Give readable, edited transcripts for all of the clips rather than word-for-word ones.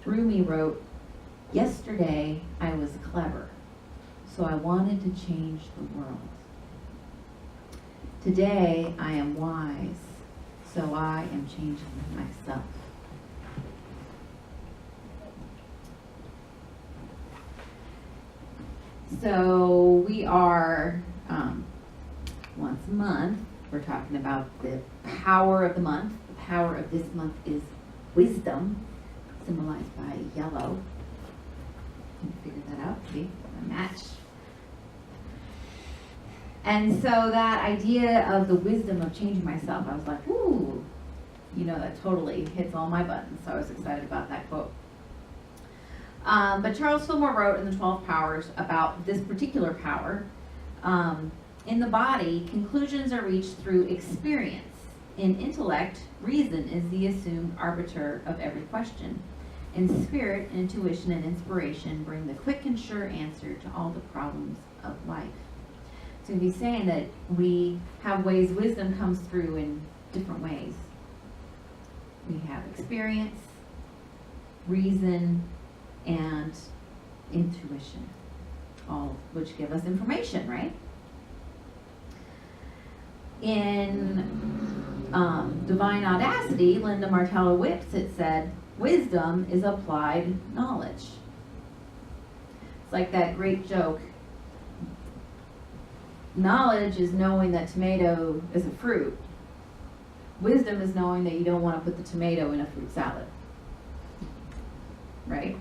Rumi wrote, "Yesterday I was clever, so I wanted to change the world. Today I am wise, so I am changing myself." So we are, once a month, we're talking about the power of the month. The power of this month is wisdom, symbolized by yellow. Can you figure that out? See, a match. And so that idea of the wisdom of changing myself, I was like, ooh, that totally hits all my buttons. So I was excited about that quote. But Charles Fillmore wrote in the 12 Powers about this particular power. In the body, conclusions are reached through experience. In intellect, reason is the assumed arbiter of every question. In spirit, intuition and inspiration bring the quick and sure answer to all the problems of life. So he's saying that we have ways wisdom comes through in different ways. We have experience, reason, and intuition, all which give us information, right? In Divine Audacity, Linda Martello Whipsit said, "Wisdom is applied knowledge." It's like that great joke. Knowledge is knowing that tomato is a fruit. Wisdom is knowing that you don't want to put the tomato in a fruit salad. Right?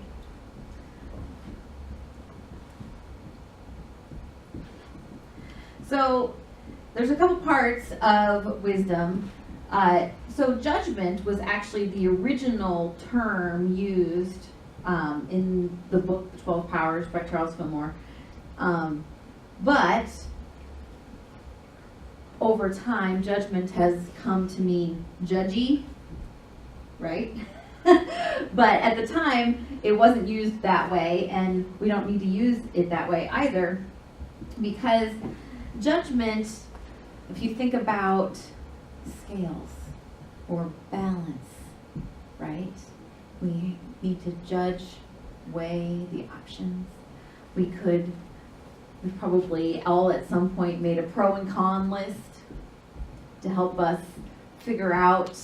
So there's a couple parts of wisdom. So judgment was actually the original term used in the book, The 12 Powers by Charles Fillmore. But over time, judgment has come to mean judgy, right? But at the time, it wasn't used that way, and we don't need to use it that way either, because judgment, if you think about scales or balance, right? We need to judge, weigh the options. We've probably all at some point made a pro and con list to help us figure out,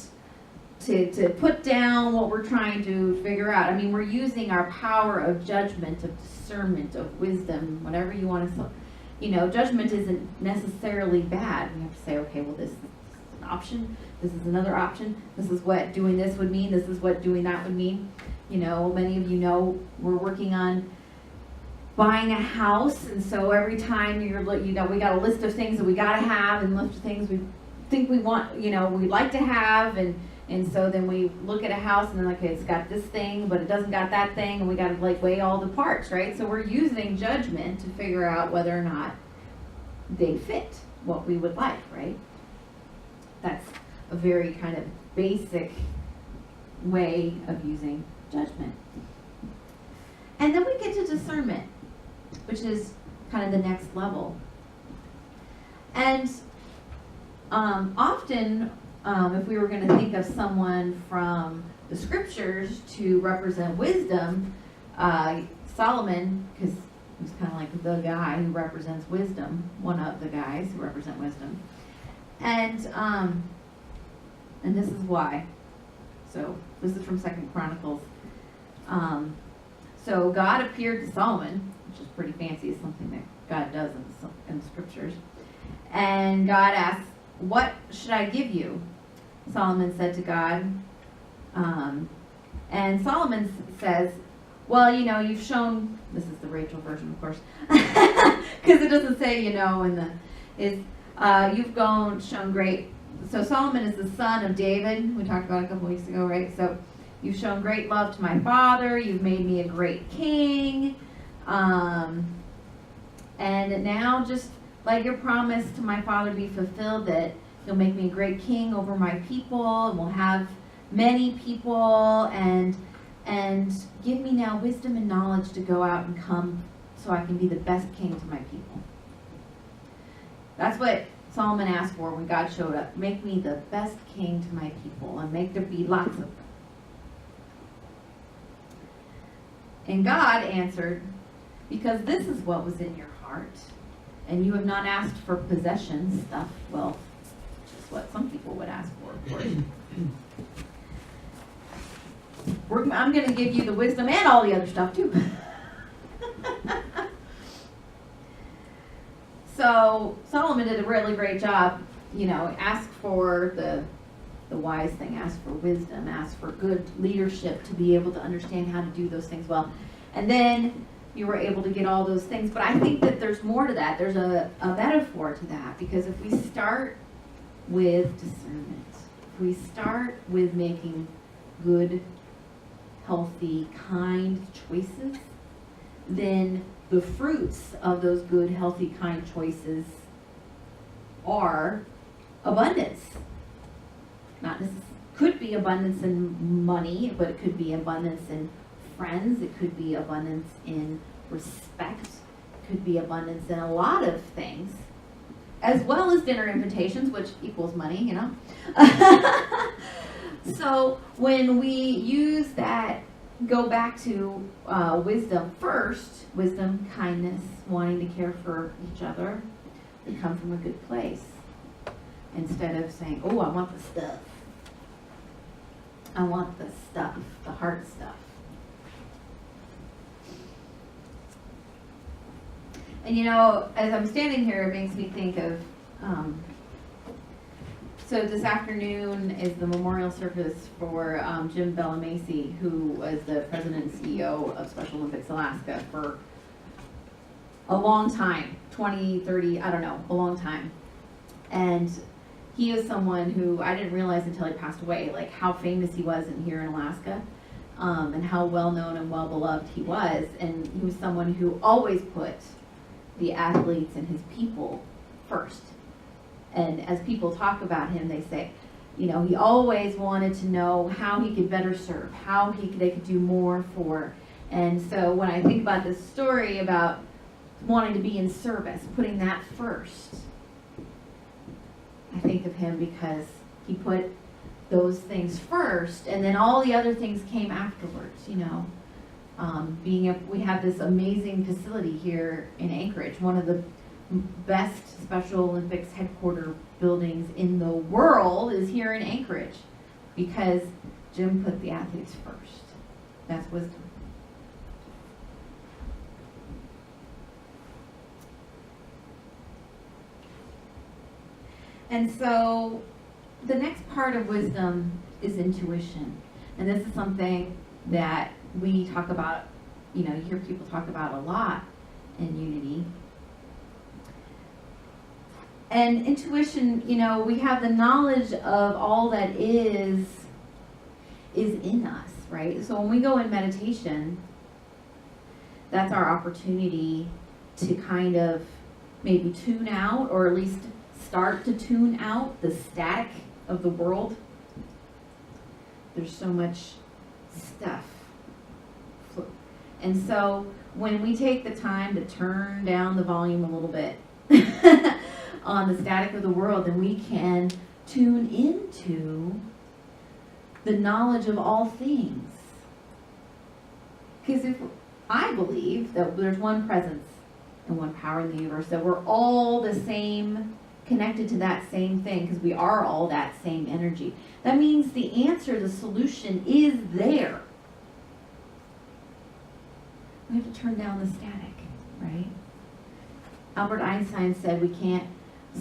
to put down what we're trying to figure out. I mean, we're using our power of judgment, of discernment, of wisdom, whatever you want to say. Judgment isn't necessarily bad. We have to say, okay, well, this is an option. This is another option. This is what doing this would mean. This is what doing that would mean. Many of you know we're working on buying a house, and so every time we got a list of things that we got to have, and a list of things we think we want, we'd like to have, and so then we look at a house and then, okay, it's got this thing, but it doesn't got that thing, and we got to weigh all the parts, right? So we're using judgment to figure out whether or not they fit what we would like, right? That's a very kind of basic way of using judgment. And then we get to discernment, which is kind of the next level. And often, if we were going to think of someone from the scriptures to represent wisdom, Solomon, because he's kind of like the guy who represents wisdom, one of the guys who represent wisdom. And this is why. So this is from 2 Chronicles. So God appeared to Solomon, which is pretty fancy. It's something that God does in the scriptures. And God asked, "What should I give you?" Solomon said to God. And Solomon says, "Well, you've shown," this is the Rachel version, of course, because it doesn't say, you've shown great. So Solomon is the son of David. We talked about it a couple weeks ago, right? So you've shown great love to my father. You've made me a great king. And now just let your promise to my father be fulfilled, that you'll make me a great king over my people, and we'll have many people, and give me now wisdom and knowledge to go out and come so I can be the best king to my people." That's what Solomon asked for when God showed up. Make me the best king to my people, and make there be lots of them. And God answered, because this is what was in your heart, and you have not asked for possessions, stuff, wealth, which is what some people would ask for, of course. I'm going to give you the wisdom and all the other stuff too. So Solomon did a really great job, ask for the wise thing, ask for wisdom, ask for good leadership to be able to understand how to do those things well. And then you were able to get all those things. But I think that there's more to that. There's a metaphor to that. Because if we start with discernment, if we start with making good, healthy, kind choices, then the fruits of those good, healthy, kind choices are abundance. Not necessarily, could be abundance in money, but it could be abundance in friends. It could be abundance in respect. It could be abundance in a lot of things, as well as dinner invitations, which equals money, So when we use that, go back to wisdom first, wisdom, kindness, wanting to care for each other, we come from a good place. Instead of saying, oh, I want the stuff. I want the stuff, the hard stuff. And as I'm standing here, it makes me think of, so this afternoon is the memorial service for Jim Macy, who was the president and CEO of Special Olympics Alaska for a long time, 20, 30, I don't know, a long time. And he is someone who I didn't realize until he passed away, like how famous he was here in Alaska, and how well known and well beloved he was. And he was someone who always put the athletes and his people first. And as people talk about him, they say, he always wanted to know how he could better serve, how they could do more for. And so when I think about this story about wanting to be in service, putting that first, I think of him because he put those things first, and then all the other things came afterwards. We have this amazing facility here in Anchorage, one of the best Special Olympics headquarter buildings in the world is here in Anchorage, because Jim put the athletes first. That's wisdom. And so the next part of wisdom is intuition. And this is something that we talk about, you hear people talk about a lot in Unity. And intuition, we have the knowledge of all that is in us, right? So when we go in meditation, that's our opportunity to kind of maybe tune out, or at least start to tune out the static of the world. There's so much stuff. And so when we take the time to turn down the volume a little bit on the static of the world, then we can tune into the knowledge of all things. Because I believe that there's one presence and one power in the universe, that we're all the same, connected to that same thing, because we are all that same energy. That means the answer, the solution is there. We have to turn down the static, right? Albert Einstein said we can't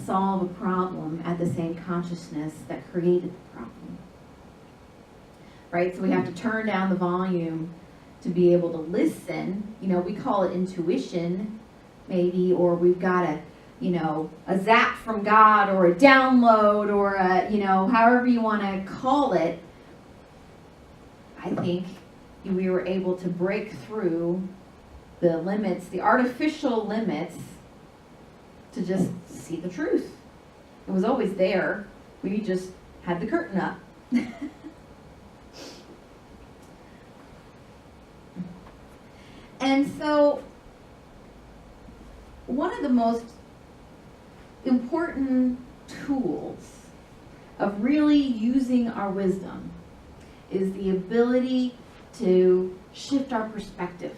solve a problem at the same consciousness that created the problem. Right? So we have to turn down the volume to be able to listen. We call it intuition, maybe, or we've got a zap from God, or a download, or however you want to call it. I think we were able to break through the limits, the artificial limits, to just see the truth. It was always there. We just had the curtain up. And so, one of the most important tools of really using our wisdom is the ability to shift our perspective.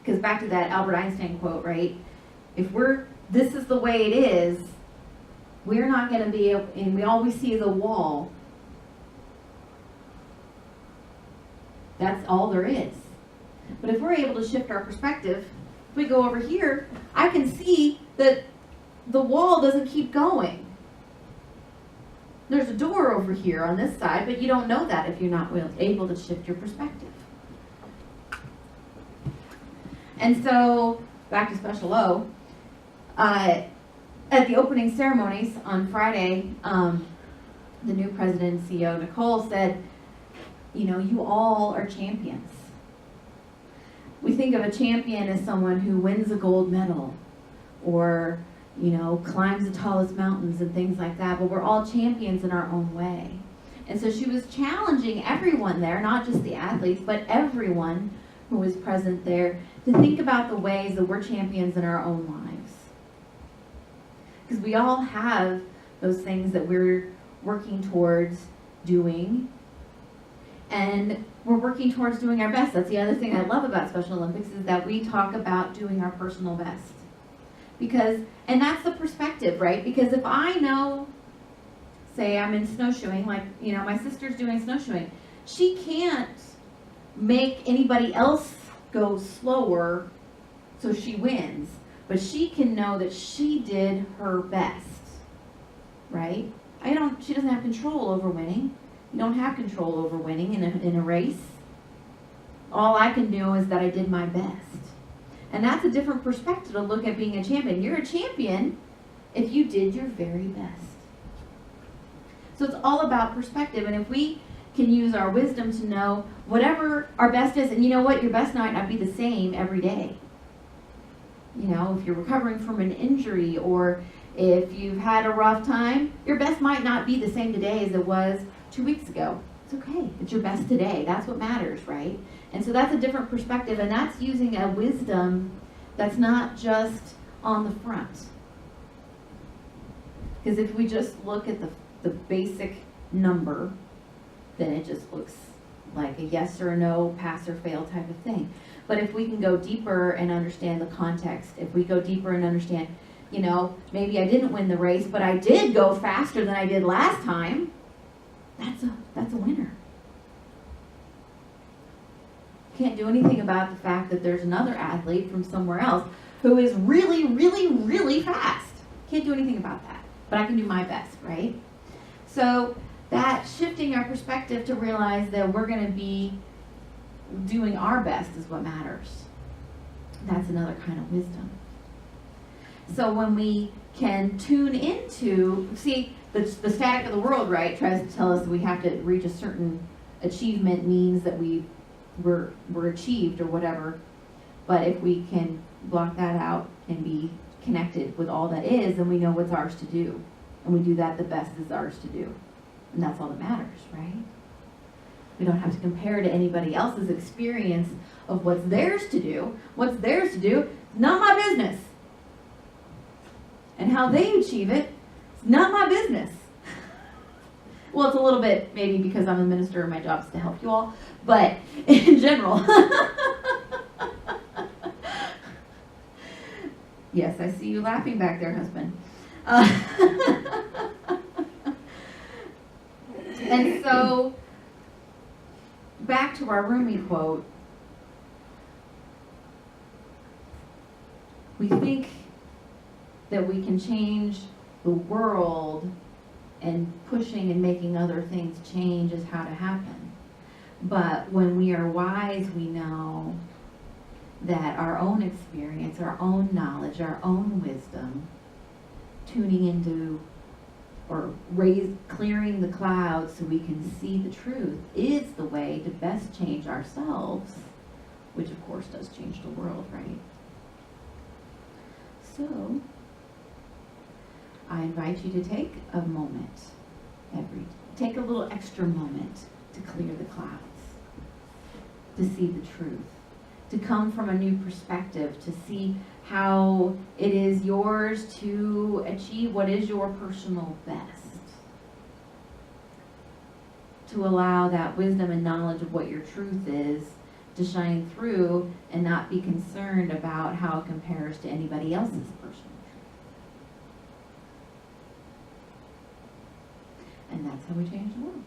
Because back to that Albert Einstein quote, right? If this is the way it is, we're not going to be able, and we always see the wall. That's all there is. But if we're able to shift our perspective, if we go over here, I can see that the wall doesn't keep going. There's a door over here on this side, but you don't know that if you're not able to shift your perspective. And so, back to Special O, at the opening ceremonies on Friday, the new president and CEO, Nicole, said, you all are champions. We think of a champion as someone who wins a gold medal or, climbs the tallest mountains and things like that, but we're all champions in our own way. And so she was challenging everyone there, not just the athletes, but everyone who was present there, to think about the ways that we're champions in our own lives. Because we all have those things that we're working towards doing, and we're working towards doing our best. That's the other thing I love about Special Olympics, is that we talk about doing our personal best. And that's the perspective, right? Because if I know, say I'm in snowshoeing, like, my sister's doing snowshoeing, she can't make anybody else go slower so she wins, but she can know that she did her best, right? She doesn't have control over winning. You don't have control over winning in a race. All I can do is that I did my best. And that's a different perspective to look at being a champion. You're a champion if you did your very best. So it's all about perspective. And if we can use our wisdom to know whatever our best is, and you know what, your best might not be the same every day. If you're recovering from an injury, or if you've had a rough time, your best might not be the same today as it was 2 weeks ago. It's okay. It's your best today. That's what matters, right? And so that's a different perspective, and that's using a wisdom that's not just on the front. Because if we just look at the basic number, then it just looks like a yes or a no, pass or fail type of thing. But if we can go deeper and understand the context, if we go deeper and understand, maybe I didn't win the race, but I did go faster than I did last time, that's a winner. Can't do anything about the fact that there's another athlete from somewhere else who is really, really, really fast. Can't do anything about that, but I can do my best, right? So that shifting our perspective to realize that we're going to be doing our best is what matters. That's another kind of wisdom. So when we can tune into, the static of the world, right, tries to tell us that we have to reach a certain achievement means that we're achieved or whatever. But if we can block that out and be connected with all that is, then we know what's ours to do. And we do that the best is ours to do. And that's all that matters, right? We don't have to compare to anybody else's experience of what's theirs to do. What's theirs to do is not my business. And how they achieve it, it's not my business. Well, it's a little bit maybe because I'm a minister and my job is to help you all, but in general. Yes, I see you laughing back there, husband. And so, back to our Rumi quote, we think that we can change the world, and pushing and making other things change is how to happen. But when we are wise, we know that our own experience, our own knowledge, our own wisdom, tuning into or clearing the clouds so we can see the truth is the way to best change ourselves, which of course does change the world, right? So, I invite you to take a moment, take a little extra moment to clear the clouds, to see the truth, to come from a new perspective, to see how it is yours to achieve what is your personal best, to allow that wisdom and knowledge of what your truth is to shine through and not be concerned about how it compares to anybody else's personal truth. And that's how we change the world.